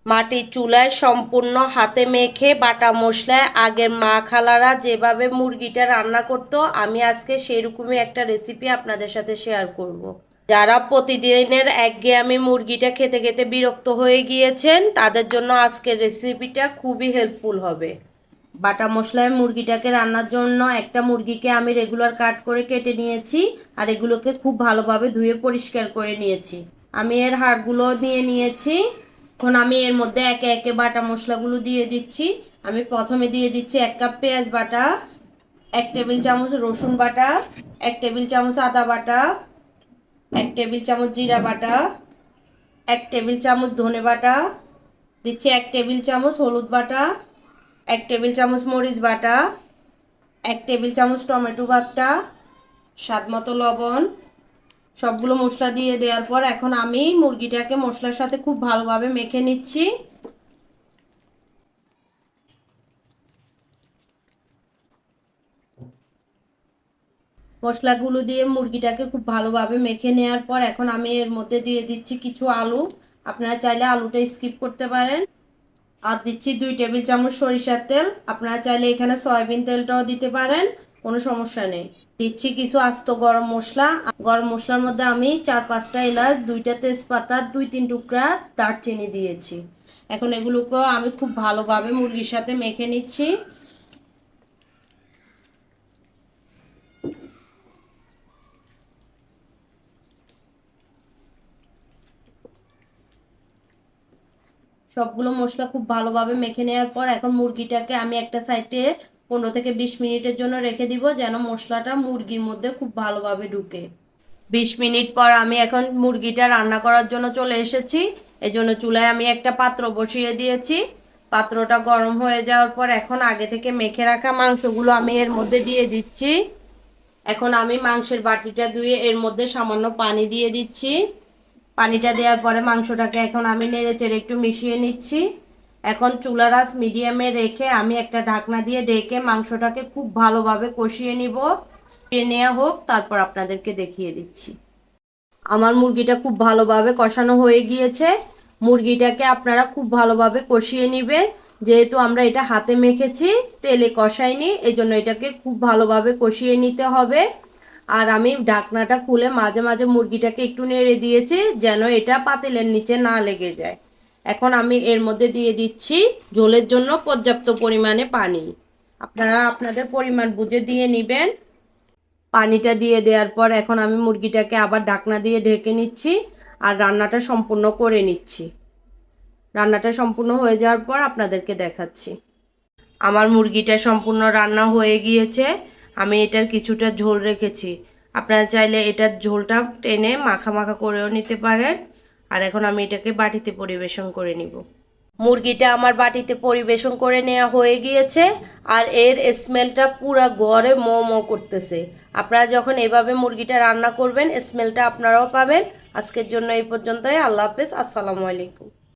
মাটির চুলায় সম্পূর্ণ হাতে মেখে বাটা মশলায় আগের মা খালারা যেভাবে মুরগিটা রান্না করতো, আমি আজকে সেরকমই একটা রেসিপি আপনাদের সাথে শেয়ার করব। যারা প্রতিদিনের একঘেয়েমি মুরগিটা খেতে খেতে বিরক্ত হয়ে গিয়েছেন, তাদের জন্য আজকের রেসিপিটা খুবই হেল্পফুল হবে। বাটা মশলায় মুরগিটাকে রান্নার জন্য একটা মুরগিকে আমি রেগুলার কাট করে কেটে নিয়েছি, আর এগুলোকে খুব ভালোভাবে ধুয়ে পরিষ্কার করে নিয়েছি। আমি এর হাড়গুলো নিয়ে নিয়েছি। এখন আমি এর মধ্যে একে একে বাটা মশলাগুলো দিয়ে দিচ্ছি। আমি প্রথমে দিয়ে দিচ্ছি 1 কাপ পেঁয়াজ বাটা, 1 টেবিল চামচ রসুন বাটা, 1 টেবিল চামচ আদা বাটা, 1 টেবিল চামচ জিরা বাটা, 1 টেবিল চামচ ধনে বাটা, দিচ্ছি 1 টেবিল চামচ হলুদ বাটা, 1 টেবিল চামচ মরিচ বাটা, 1 টেবিল চামচ টমেটো বাটা, স্বাদ মতো লবণ। সবগুলো মশলা দিয়ে দেওয়ার পর এখন আমি মুরগিটাকে মশলার সাথে খুব ভালোভাবে মেখে নিচ্ছি। মশলাগুলো দিয়ে মুরগিটাকে খুব ভালোভাবে মেখে নেওয়ার পর এখন আমি এর মধ্যে দিয়ে দিচ্ছি কিছু আলু। আপনারা চাইলে আলুটা স্কিপ করতে পারেন। আর দিচ্ছি 2 টেবিল চামচ সরিষার তেল। আপনারা চাইলে এখানে সয়াবিন তেলটাও দিতে পারেন, কোনো সমস্যা নেই। দিচ্ছি কিছু আস্ত গরম মশলা। গরম মশলার মধ্যে আমি 4-5টা এলাচ, 2টা তেজপাতা, 2-3 টুকরা দারচিনি দিয়েছি। এখন এগুলোকেও আমি খুব ভালোভাবে মুরগির সাথে মেখে নিচ্ছি। সবগুলো মশলা খুব ভালোভাবে মেখে নেওয়ার পর এখন মুরগিটাকে আমি একটা সাইডে 15 থেকে 20 মিনিটের জন্য রেখে দিব, যেন মশলাটা মুরগির মধ্যে খুব ভালোভাবে ঢুকে। 20 মিনিট পর আমি এখন মুরগিটা রান্না করার জন্য চলে এসেছি। এজন্য চুলায় আমি একটা পাত্র বসিয়ে দিয়েছি। পাত্রটা গরম হয়ে যাওয়ার পর এখন আগে থেকে মেখে রাখা মাংসগুলো আমি এর মধ্যে দিয়ে দিচ্ছি। এখন আমি মাংসের বাটিটা ধুয়ে এর মধ্যে সামান্য পানি দিয়ে দিচ্ছি। পানিটা দেওয়ার পরে মাংসটাকে এখন আমি নেড়েচেড়ে একটু মিশিয়ে নিচ্ছি। এখন চুলার আঁচ মিডিয়ামে রেখে আমি একটা ঢাকনা দিয়ে ঢেকে মাংসটাকে খুব ভালোভাবে কষিয়ে নিব। কষিয়ে নেওয়া হোক, তারপর আপনাদেরকে দেখিয়ে দিচ্ছি। আমার মুরগিটা খুব ভালোভাবে কষানো হয়ে গিয়েছে। মুরগিটাকে আপনারা খুব ভালোভাবে কষিয়ে নেবেন, যেহেতু আমরা এটা হাতে মেখেছি, তেলে কষাইনি, এই জন্য এটাকে খুব ভালোভাবে কষিয়ে নিতে হবে। আর আমি ঢাকনাটা খুলে মাঝে মাঝে মুরগিটাকে একটু নেড়ে দিয়েছি, যেন এটা পাতিলের নিচে না লেগে যায়। এখন আমি এর মধ্যে দিয়ে দিচ্ছি ঝোলের জন্য পর্যাপ্ত পরিমাণে পানি। আপনারা আপনাদের পরিমাণ বুঝে দিয়ে নেবেন। পানিটা দিয়ে দেওয়ার পর এখন আমি মুরগিটাকে আবার ঢাকনা দিয়ে ঢেকে নিচ্ছি আর রান্নাটা সম্পূর্ণ করে নিচ্ছি। রান্নাটা সম্পূর্ণ হয়ে যাওয়ার পর আপনাদেরকে দেখাচ্ছি। আমার মুরগিটা সম্পূর্ণ রান্না হয়ে গিয়েছে। আমি এটার কিছুটা ঝোল রেখেছি। আপনারা চাইলে এটার ঝোলটা টেনে মাখা মাখা করেও নিতে পারেন। আর এখন আমি এটাকে বাটিতে পরিবেশন করে নিব। মুরগিটা আমার বাটিতে পরিবেশন করে নেওয়া হয়ে গিয়েছে, আর এর স্মেলটা পুরো ঘরে মো মো করতেছে। আপনারা যখন এভাবে মুরগিটা রান্না করবেন, স্মেলটা আপনারাও পাবেন। আজকের জন্য এই পর্যন্তই। আল্লাহ হাফেজ, আসসালামু আলাইকুম।